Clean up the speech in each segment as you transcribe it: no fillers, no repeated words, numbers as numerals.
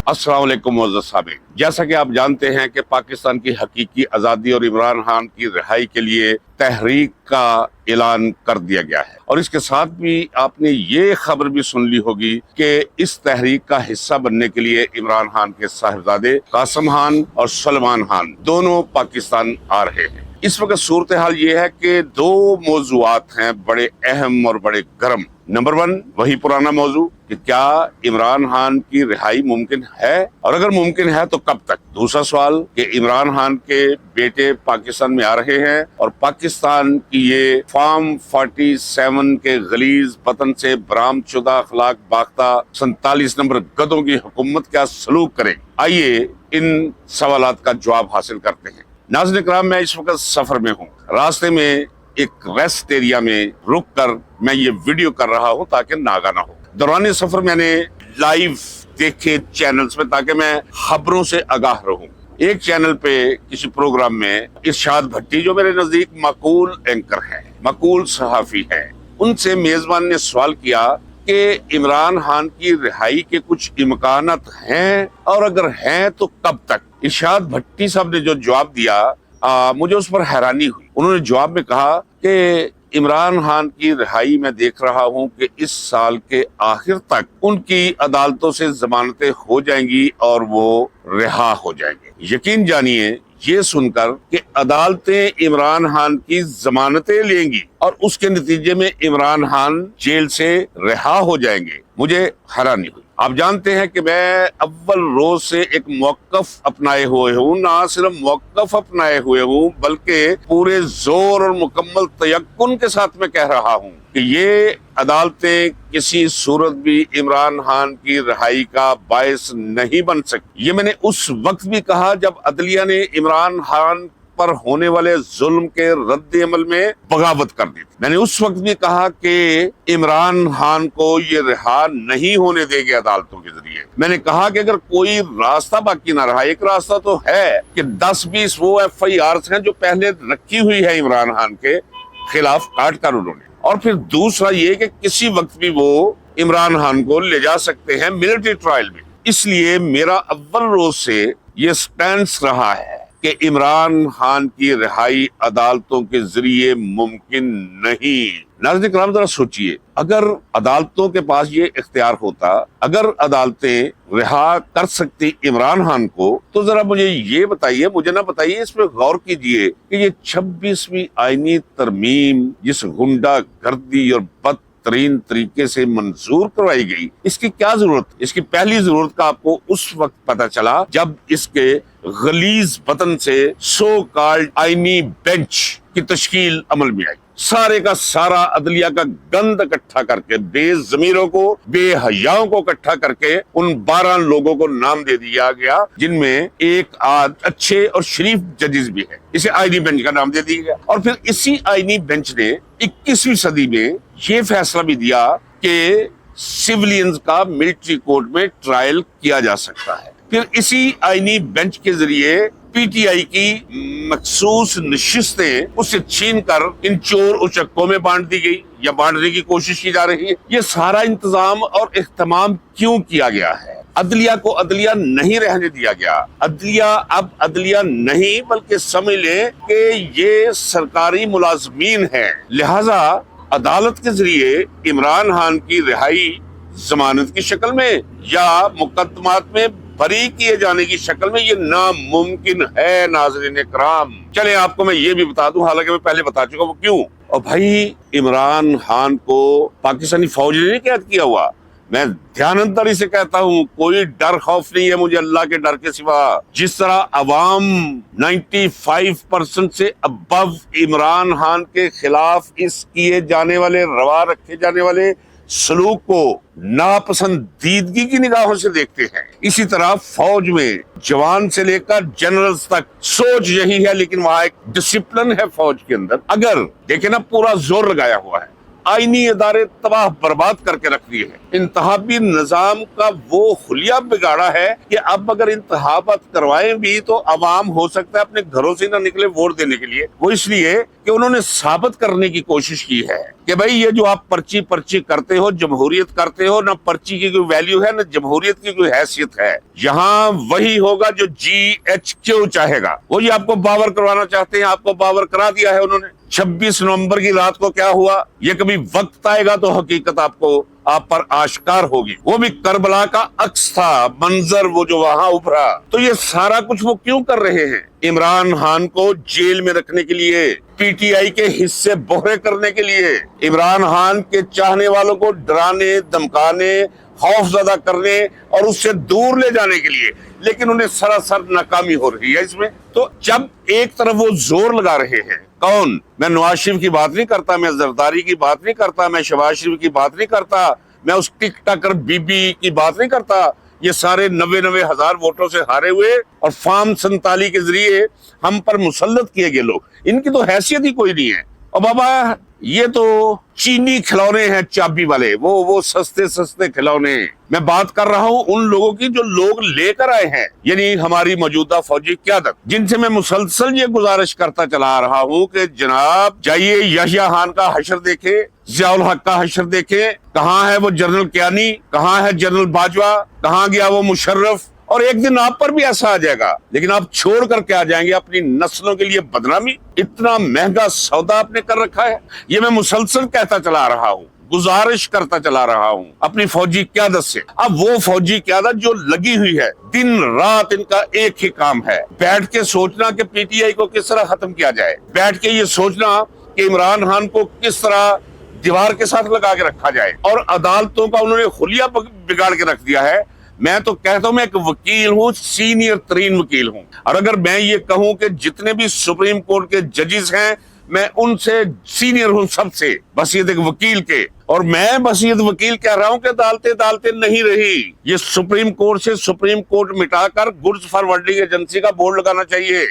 अस्सलाम वालेकुम मुअज़्ज़ज़ सामिईन। जैसा कि आप जानते हैं कि पाकिस्तान की हकीकी आज़ादी और इमरान खान की रिहाई के लिए तहरीक का ऐलान कर दिया गया है, और इसके साथ भी आपने ये खबर भी सुन ली होगी कि इस तहरीक का हिस्सा बनने के लिए इमरान खान के साहिबजादे कासिम खान और सलमान खान दोनों पाकिस्तान आ रहे हैं। इस वक्त सूरत हाल ये है कि दो मौजूआत हैं बड़े अहम और बड़े गर्म। नंबर 1 वही पुराना मौजू कि क्या इमरान खान की रिहाई मुमकिन है, और अगर मुमकिन है तो कब तक। दूसरा सवाल कि इमरान खान के बेटे पाकिस्तान में आ रहे हैं और पाकिस्तान की ये फॉर्म 47 के गलीज वतन से बरामदशुदा अखलाक बाख्ता 47 नंबर गधों की हुकूमत क्या सलूक करेगी। आइए इन सवालात का जवाब हासिल करते हैं। नाज़रीन इकराम, मैं इस वक्त सफर में हूँ। रास्ते में एक रेस्ट एरिया में रुक कर मैं ये वीडियो कर रहा हूँ ताकि नागा ना हो। दौरान सफर मैंने लाइव देखे चैनल्स में ताकि मैं खबरों से आगाह रहूं। एक चैनल पे किसी प्रोग्राम में इरशाद भट्टी, जो मेरे नजदीक मकबूल एंकर हैं, मकबूल सहाफी हैं, उनसे मेजबान ने सवाल किया कि इमरान खान की रिहाई के कुछ इम्कानात हैं, और अगर हैं तो कब तक। इरशाद भट्टी साहब ने जो जवाब दिया, मुझे उस पर हैरानी हुई। उन्होंने जवाब में कहा कि इमरान खान की रिहाई में देख रहा हूं कि इस साल के आखिर तक उनकी अदालतों से जमानतें हो जाएंगी और वो रिहा हो जाएंगे। यकीन जानिए ये सुनकर कि अदालतें इमरान खान की जमानतें लेंगी और उसके नतीजे में इमरान खान जेल से रिहा हो जाएंगे, मुझे हैरानी हुई। आप जानते हैं कि मैं अव्वल रोज से एक मौकफ अपनाए हुए हूँ, ना सिर्फ मौकफ अपनाए हुए हूँ बल्कि पूरे जोर और मुकम्मल तयक्कुन के साथ मैं कह रहा हूँ कि ये अदालतें किसी सूरत भी इमरान खान की रिहाई का बायस नहीं बन सकती। ये मैंने उस वक्त भी कहा जब अदलिया ने इमरान खान पर होने वाले जुल्म के रद्द अमल में बगावत कर दी थी। मैंने उस वक्त भी कहा कि इमरान खान को ये रिहा नहीं होने देंगे अदालतों के जरिए। मैंने कहा कि अगर कोई रास्ता बाकी ना रहा, एक रास्ता तो है कि 10-20 वो FIRs हैं जो पहले रखी हुई है इमरान खान के खिलाफ, काट कर उन्होंने, और फिर दूसरा ये कि किसी वक्त भी वो इमरान खान को ले जा सकते हैं मिलिट्री ट्रायल में। इसलिए मेरा अव्वल रोज से ये स्टैंस रहा है कि इमरान खान की रिहाई अदालतों के जरिए मुमकिन नहीं। नाज़रीन इकराम, जरा सोचिए, अगर अदालतों के पास ये इख्तियार होता, अगर अदालतें रिहा कर सकती इमरान खान को, तो जरा मुझे ये बताइए, मुझे ना बताइए, इस पे गौर कीजिए कि ये 26वीं आईनी तरमीम जिस गुंडागर्दी और बदतरीन तरीके से मंजूर करवाई गई, इसकी क्या जरूरत। इसकी पहली जरूरत का आपको उस वक्त पता चला जब इसके गलीज वतन से सो कॉल्ड आईनी बेंच की तश्कील अमल में आई। सारे का सारा अदलिया का गंद इकट्ठा करके, बेज़मीरों को, बेहयाओं को इकट्ठा करके उन 12 लोगों को नाम दे दिया गया जिनमें एक आध अच्छे और शरीफ जजेस भी है। इसे आईनी बेंच का नाम दे दिया गया, और फिर इसी आईनी बेंच ने 21वीं सदी में ये फैसला भी दिया कि सिविलियंस का मिलिट्री कोर्ट में ट्रायल किया जा सकता है। फिर इसी आईनी बेंच के जरिए PTI की मखसूस नशिस्तें उससे छीन कर इन चोर उचक्कों में बांट दी गई या बांटने की कोशिश की जा रही है। ये सारा इंतजाम और इख्तिमाम क्यों किया गया है? अदलिया को अदलिया नहीं रहने दिया गया। अदलिया अब अदलिया नहीं बल्कि समझ ले कि ये सरकारी मुलाजमीन है, लिहाजा अदालत के जरिए इमरान खान की रिहाई जमानत की शक्ल में या मुकदमात में बरी किए जाने की शक्ल में ये नामुमकिन है। नाज़रीन इकराम, चले आपको मैं ये भी बता दूं, हालांकि मैं पहले बता चुका, वो क्यों। और भाई, इमरान खान को पाकिस्तानी फौज ने नहीं कैद किया हुआ। मैं ध्यानंतरी से कहता हूँ, कोई डर खौफ नहीं है मुझे अल्लाह के डर के सिवा। जिस तरह अवाम 95% से अबव इमरान खान के खिलाफ इस किए जाने वाले, रवा रखे जाने वाले सलूक को नापसंदीदगी की निगाहों से देखते हैं, इसी तरह फौज में जवान से लेकर जनरल्स तक सोच यही है। लेकिन वहां एक डिसिप्लिन है फौज के अंदर। अगर देखे ना, पूरा जोर लगाया हुआ है, आईनी इदारे तबाह बर्बाद करके रख दिए हैं। इंतखाबी निजाम का वो हुलिया बिगाड़ा है कि अब अगर इंतखाबात करवाएं भी तो अवाम हो सकता है अपने घरों से ना निकले वोट देने के लिए। वो इसलिए कि उन्होंने साबित करने की कोशिश की है कि भाई ये जो आप पर्ची पर्ची करते हो, जमहूरियत करते हो, ना पर्ची की कोई वैल्यू है, ना जमहूरियत की कोई हैसियत है। यहाँ वही होगा जो GHQ चाहेगा, वो ये आपको बावर करवाना चाहते हैं। आपको बावर करा दिया है उन्होंने। 26 नवंबर की रात को क्या हुआ, ये कभी वक्त आएगा तो हकीकत आपको आप पर आश्कार होगी। वो भी करबला का अक्स था, मंजर वो जो वहां उभरा। तो ये सारा कुछ वो क्यों कर रहे हैं? इमरान खान को जेल में रखने के लिए, PTI के हिस्से बोहरे करने के लिए, इमरान खान के चाहने वालों को डराने, धमकाने, खौफजदा करने और उससे दूर ले जाने के लिए। लेकिन उन्हें सरासर नाकामी हो रही है इसमें। तो जब एक तरफ वो जोर लगा रहे हैं, कौन? मैं नवाज शरीफ की बात नहीं करता, मैं जरदारी की बात नहीं करता, मैं शहबाज शरीफ की बात नहीं करता, मैं उस टिकटॉकर बीबी की बात नहीं करता। ये सारे 90 हजार वोटों से हारे हुए और फॉर्म 47 के जरिए हम पर मुसल्लत किए गए लोग, इनकी तो हैसियत ही कोई नहीं है। और बाबा ये तो चीनी खिलौने हैं, चाबी वाले, वो सस्ते सस्ते खिलौने। मैं बात कर रहा हूँ उन लोगों की जो लोग लेकर आए हैं, यानी हमारी मौजूदा फौजी क़यादत, जिनसे मैं मुसलसल ये गुजारिश करता चला आ रहा हूँ कि जनाब जाइए याहिया खान का हशर देखे, जियाउल हक का हशर देखे। कहाँ है वो जनरल कियानी, कहाँ है जनरल बाजवा, कहाँ गया वो मुशर्रफ? और एक दिन आप पर भी ऐसा आ जाएगा, लेकिन आप छोड़ करके आ जाएंगे अपनी नस्लों के लिए बदनामी। इतना महंगा सौदा आपने कर रखा है। ये मैं मुसलसल कहता चला आ रहा हूँ, गुजारिश करता चला रहा हूँ अपनी फौजी क़यादत से। अब वो फौजी क़यादत जो लगी हुई है, दिन रात इनका एक ही काम है, बैठ के सोचना कि PTI को किस तरह खत्म किया जाए, बैठ के ये सोचना कि इमरान खान को किस तरह दीवार के साथ लगा के रखा जाए। और अदालतों का उन्होंने खुलिया बिगाड़ के रख दिया है। मैं तो कहता हूं, मैं एक वकील हूं, सीनियर तरीन वकील हूं, और अगर मैं ये कहूं कि जितने भी सुप्रीम कोर्ट के जजेस हैं, मैं उनसे सीनियर हूं सबसे, बसीयत एक वकील के। और मैं बसीयत वकील कह रहा हूं कि अदालतें नहीं रही। ये सुप्रीम कोर्ट से सुप्रीम कोर्ट मिटाकर गुड्स फॉरवर्डिंग एजेंसी का बोर्ड लगाना चाहिए।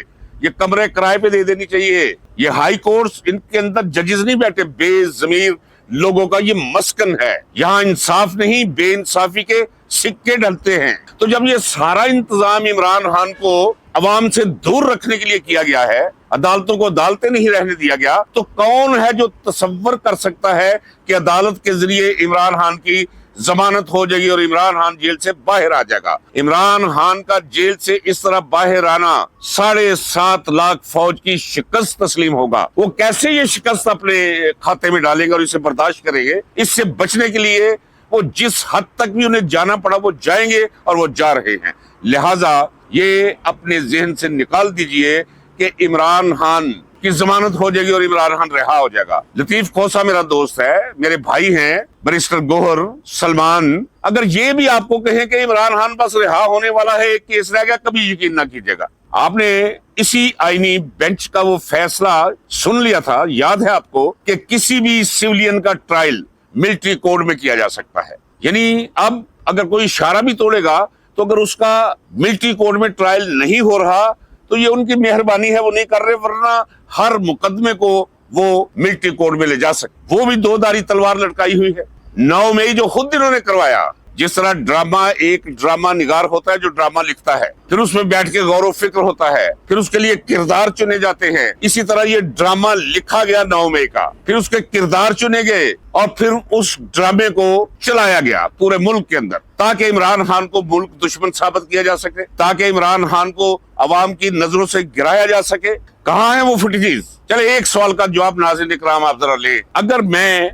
ये कमरे किराए पे दे देनी चाहिए। ये हाई कोर्ट्स, इनके अंदर जजेस नहीं बैठे, बेज़मीर लोगों का ये मस्कन है। यहाँ इंसाफ नहीं, बेइंसाफी के सिक्के ढलते हैं। तो जब ये सारा इंतजाम इमरान खान को अवाम से दूर रखने के लिए किया गया है, अदालतों को अदालतें नहीं रहने दिया गया, तो कौन है जो तसव्वुर कर सकता है कि अदालत के जरिए इमरान खान की जमानत हो जाएगी और इमरान खान जेल से बाहर आ जाएगा? इमरान खान का जेल से इस तरह बाहर आना 7.5 लाख फौज की शिकस्त तस्लीम होगा। वो कैसे ये शिकस्त अपने खाते में डालेंगे और इसे बर्दाश्त करेंगे? इससे बचने के लिए वो जिस हद तक भी उन्हें जाना पड़ा वो जाएंगे, और वो जा रहे हैं। लिहाजा ये अपने जहन से निकाल दीजिए कि इमरान खान की जमानत हो जाएगी और इमरान खान रिहा हो जाएगा। लतीफ खोसा मेरा दोस्त है, मेरे भाई हैं, बैरिस्टर गोहर, सलमान, अगर ये भी आपको कहें कि इमरान खान बस रिहा होने वाला है, एक केस रह गया, कभी यकीन ना कीजिएगा। आपने इसी आईनी बेंच का वो फैसला सुन लिया था, याद है आपको, कि किसी भी सिविलियन का ट्रायल मिलिट्री कोड में किया जा सकता है। यानी अब अगर कोई इशारा भी तोड़ेगा तो अगर उसका मिलिट्री कोड में ट्रायल नहीं हो रहा तो ये उनकी मेहरबानी है, वो नहीं कर रहे, वरना हर मुकदमे को वो मिलिट्री कोड में ले जा सकते। वो भी 2 धारी तलवार लटकाई हुई है। 9 मई जो खुद इन्होंने करवाया, जिस तरह ड्रामा, एक ड्रामा निगार होता है जो ड्रामा लिखता है, फिर उसमें बैठ के गौर व फिक्र होता है, फिर उसके लिए किरदार चुने जाते हैं। इसी तरह ये ड्रामा लिखा गया 9 मई का, फिर उसके किरदार चुने गए और फिर उस ड्रामे को चलाया गया पूरे मुल्क के अंदर, ताकि इमरान खान को मुल्क दुश्मन साबित किया जा सके, ताकि इमरान खान को अवाम की नजरों से गिराया जा सके। कहाँ है वो फुटेजेस? चले एक सवाल का जवाब नाज़रीन इकराम आप जरा ले। अगर मैं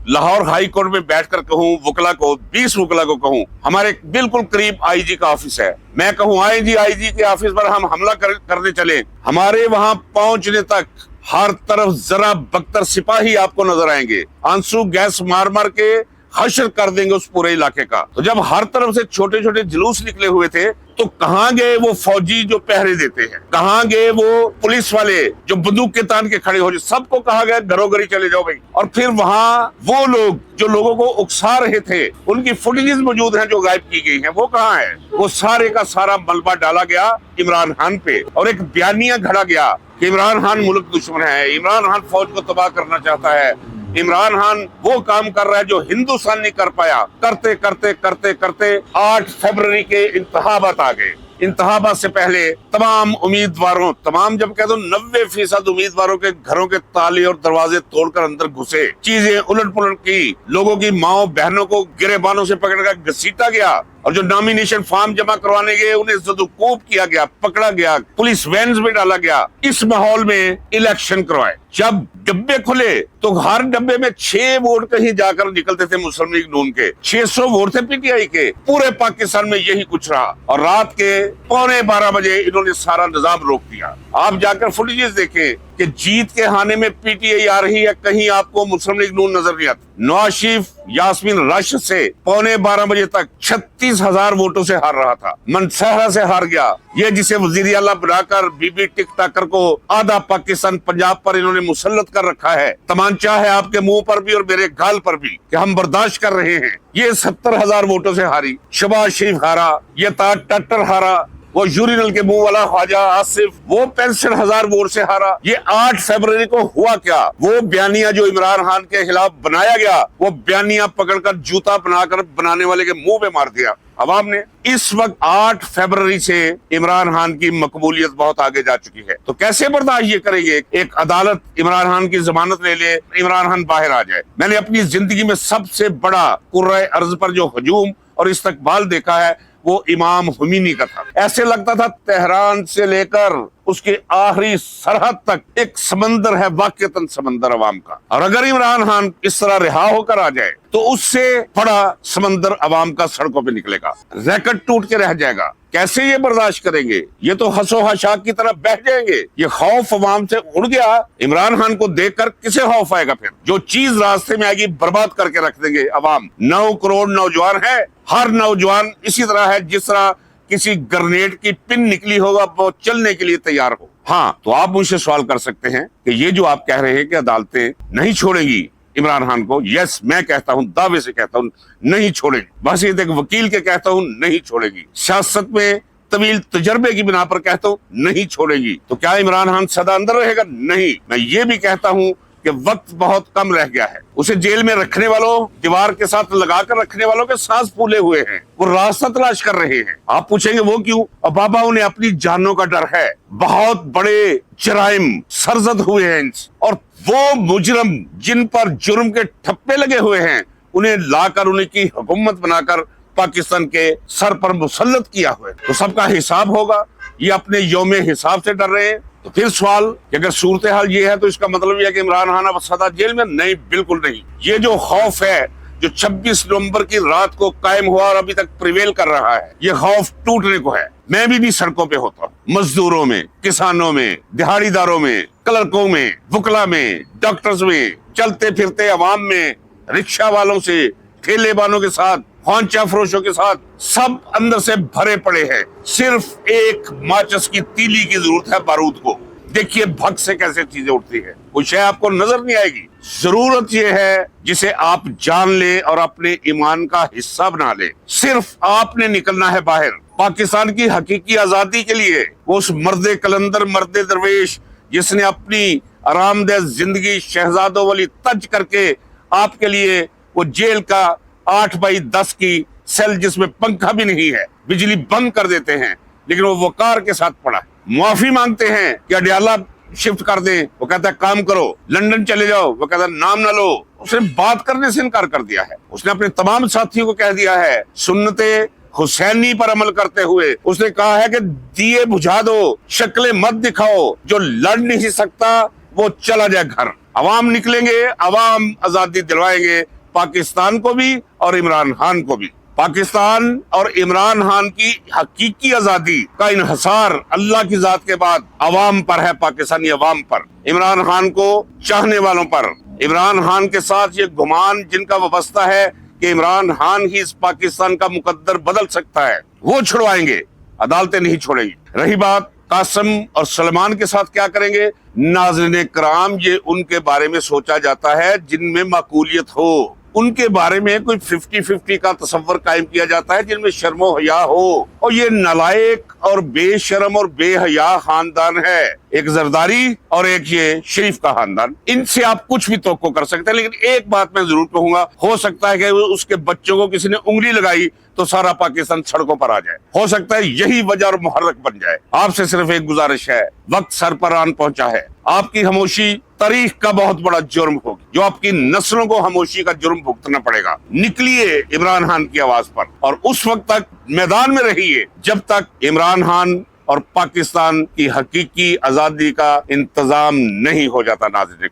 लाहौर हाई कोर्ट में बैठकर कहूँ वकला को, 20 वकला को कहूँ, हमारे बिल्कुल करीब IG का ऑफिस है, मैं कहूँ IG के ऑफिस पर हम हमला करने चले, हमारे वहां पहुंचने तक हर तरफ जरा बख्तर सिपाही आपको नजर आएंगे, आंसू गैस मार मार के हशर कर देंगे उस पूरे इलाके का। तो जब हर तरफ से छोटे छोटे जुलूस निकले हुए थे, तो कहाँ गए वो फौजी जो पहरे देते हैं? कहाँ गए वो पुलिस वाले जो बंदूक के तान के खड़े हो? सबको कहा गया घरों घरी चले जाओ भाई। और फिर वहाँ वो लोग जो लोगों को उकसा रहे थे, उनकी फुटेजेस मौजूद हैं जो गायब की गई हैं, वो कहाँ है? वो सारे का सारा मलबा डाला गया इमरान खान पे और एक बयानिया घड़ा गया कि इमरान खान मुल्क दुश्मन है, इमरान खान फौज को तबाह करना चाहता है, इमरान खान वो काम कर रहा है जो हिंदुस्तान नहीं कर पाया। करते करते करते करते 8 फरवरी के इंतखाबात आ गए। इंतखाबात से पहले तमाम उम्मीदवारों, तमाम जब कहते 90% उम्मीदवारों के घरों के ताले और दरवाजे तोड़कर अंदर घुसे, चीजें उलट पुलट की, लोगों की माओ बहनों को गिरेबानों से पकड़कर घसीटा गया, और जो नॉमिनेशन फॉर्म जमा करवाने गए उन्हें जदुकोब किया गया, पकड़ा गया, पुलिस वैन्स में डाला गया। इस माहौल में इलेक्शन करवाए। जब डब्बे खुले तो हर डब्बे में 6 वोट कहीं जाकर निकलते थे मुस्लिम लीग नून के, 600 वोट थे पीटीआई के। पूरे पाकिस्तान में यही कुछ रहा, और रात के 11:15 बजे इन्होंने सारा निजाम रोक दिया। आप जाकर फुटेजेस देखें कि जीत के हाने में पीटीआई आ रही है, कहीं आपको मुस्लिम लीग नून नजर नहीं आता। नवाज शरीफ यास्मीन रश से 11:15 बजे तक 36,000 वोटों से हार रहा था। मनसहरा से हार गया, ये जिसे वजीर आला बनाकर बीबी टिक टाकर को आधा पाकिस्तान पंजाब पर इन्होंने मुसल्लत कर रखा है। तमांचा है आपके मुंह पर भी और मेरे गाल पर भी कि हम बर्दाश्त कर रहे हैं। ये 70,000 वोटों से हारी। शहबाज शरीफ हारा, ये ताज टट्टर हारा, वो यूरिनल के मुंह वाला ख्वाजा आसिफ वो 65,000 वोट से हारा। ये 8 फरवरी को हुआ क्या? वो बयानिया जो इमरान खान के खिलाफ बनाया गया, वो बयानिया पकड़कर जूता बनाकर बनाने वाले के मुंह पे मार दिया अवाम ने। इस वक्त 8 फरवरी से इमरान खान की मकबूलियत बहुत आगे जा चुकी है। तो कैसे बर्दाश्त ये करेंगे? एक अदालत इमरान खान की जमानत ले ले, इमरान खान बाहर आ जाए। मैंने अपनी जिंदगी में सबसे बड़ा कुर्रे अर्ज पर जो हजूम और इस्तकबाल देखा है वो इमाम खुमैनी का था। ऐसे लगता था तेहरान से लेकर उसके आखिरी सरहद तक एक समंदर है, वाकईतन समंदर अवाम का। और अगर इमरान खान इस तरह रिहा होकर आ जाए तो उससे बड़ा समंदर अवाम का सड़कों पे निकलेगा, रैकेट टूट के रह जाएगा। कैसे ये बर्दाश्त करेंगे? ये तो हंसो हशाक की तरह बैठ जाएंगे। ये खौफ अवाम से उड़ गया। इमरान खान को देखकर किसे खौफ आएगा? फिर जो चीज रास्ते में आएगी बर्बाद करके रख देंगे अवाम। 9 करोड़ नौजवान है, हर नौजवान इसी तरह है जिस तरह किसी ग्रेनेड की पिन निकली होगा, वो चलने के लिए तैयार हो। हाँ, तो आप मुझसे सवाल कर सकते हैं कि ये जो आप कह रहे हैं कि अदालतें नहीं छोड़ेंगी इमरान खान को, यस मैं कहता हूं, दावे से कहता हूं, नहीं छोड़ेगी। बस ये एक वकील के कहता हूं, नहीं छोड़ेगी। सियासत में तवील तजर्बे की बिना पर कहता हूं, नहीं छोड़ेगी। तो क्या इमरान खान सदा अंदर रहेगा? नहीं। मैं ये भी कहता हूं कि वक्त बहुत कम रह गया है। उसे जेल में रखने वालों, दीवार के साथ लगाकर रखने वालों के सांस फूले हुए हैं, वो रास्ता तलाश कर रहे हैं। आप पूछेंगे वो क्यों? और बाबा उन्हें अपनी जानों का डर है। बहुत बड़े जराइम सरजद हुए हैं, और वो मुजरम जिन पर जुर्म के ठप्पे लगे हुए हैं उन्हें लाकर उनकी हुकूमत बनाकर पाकिस्तान के सर पर मुसल्लत किया हुआ है। तो सबका हिसाब होगा। ये अपने यौमे हिसाब से डर रहे हैं। तो फिर सवाल कि अगर सूरत हाल ये है तो इसका मतलब यह है कि इमरान खान अब सदा जेल में? नहीं, बिल्कुल नहीं। ये जो खौफ है जो 26 नवंबर की रात को कायम हुआ और अभी तक प्रिवेल कर रहा है, ये खौफ टूटने को है। मैं भी सड़कों पे होता हूँ, मजदूरों में, किसानों में, दिहाड़ीदारों में, क्लर्कों में, वकला में, डॉक्टर्स में, चलते फिरते अवाम में, रिक्शा वालों से, ठेले वालों के साथ, ख्वांचा फरोशों के साथ, सब अंदर से भरे पड़े हैं। सिर्फ एक माचिस की तीली की जरूरत है बारूद को। देखिए भग से कैसे चीजें उठती है, वो शय आपको नजर नहीं आएगी। जरूरत ये है जिसे आप जान ले और अपने ईमान का हिस्सा बना ले। सिर्फ आपने निकलना है बाहर पाकिस्तान की हकीकी आजादी के लिए। वो उस मर्दे कलंदर, मर्दे दरवेश जिसने अपनी आरामदेह जिंदगी शहजादों वाली तज करके आपके लिए वो जेल का 8x10 की सेल जिसमें पंखा भी नहीं है, बिजली बंद कर देते हैं, लेकिन वो वकार के साथ पड़ा है। माफी मांगते हैं कि अडियाला शिफ्ट कर दें, वो कहता है काम करो। लंदन चले जाओ, वो कहता है नाम ना लो। उसने बात करने से इनकार कर दिया है। उसने अपने तमाम साथियों को कह दिया है, सुन्नते हुसैनी पर अमल करते हुए उसने कहा है कि दिए बुझा दो, शक्लें मत दिखाओ, जो लड़ नहीं सकता वो चला जाए घर। अवाम निकलेंगे, अवाम आजादी दिलवाएंगे पाकिस्तान को भी और इमरान खान को भी। पाकिस्तान और इमरान खान की हकीकी आजादी का इन्हसार अल्लाह की जात के बाद अवाम पर है, पाकिस्तानी अवाम पर, इमरान खान को चाहने वालों पर। इमरान खान के साथ ये गुमान जिनका वाबस्ता है कि इमरान खान ही इस पाकिस्तान का मुकद्दर बदल सकता है, वो छुड़वाएंगे, अदालतें नहीं छोड़ेंगी। रही बात कासिम और सलमान के साथ क्या करेंगे? नाज़रीन कराम, ये उनके बारे में सोचा जाता है जिनमें माकूलियत हो। ان کے بارے میں کوئی 50-50 کا تصور قائم کیا جاتا ہے جن میں شرم و حیا ہو، اور یہ نالائق اور بے شرم اور بے حیا خاندان ہے، ایک زرداری اور ایک یہ شریف کا خاندان۔ ان سے آپ کچھ بھی توقع کر سکتے ہیں، لیکن ایک بات میں ضرور کہوں گا، ہو سکتا ہے کہ اس کے بچوں کو کسی نے انگلی لگائی تو سارا پاکستان سڑکوں پر آ جائے، ہو سکتا ہے یہی وجہ اور محرک بن جائے۔ آپ سے صرف ایک گزارش ہے، وقت سر پر آن پہنچا ہے، آپ کی خاموشی تاریخ کا بہت بڑا جرم ہوگی، جو آپ کی نسلوں کو خاموشی کا جرم بھگتنا پڑے گا۔ نکلیے عمران خان کی آواز پر، اور اس وقت تک میدان میں رہیے جب تک عمران خان اور پاکستان کی حقیقی آزادی کا انتظام نہیں ہو جاتا۔ ناظرین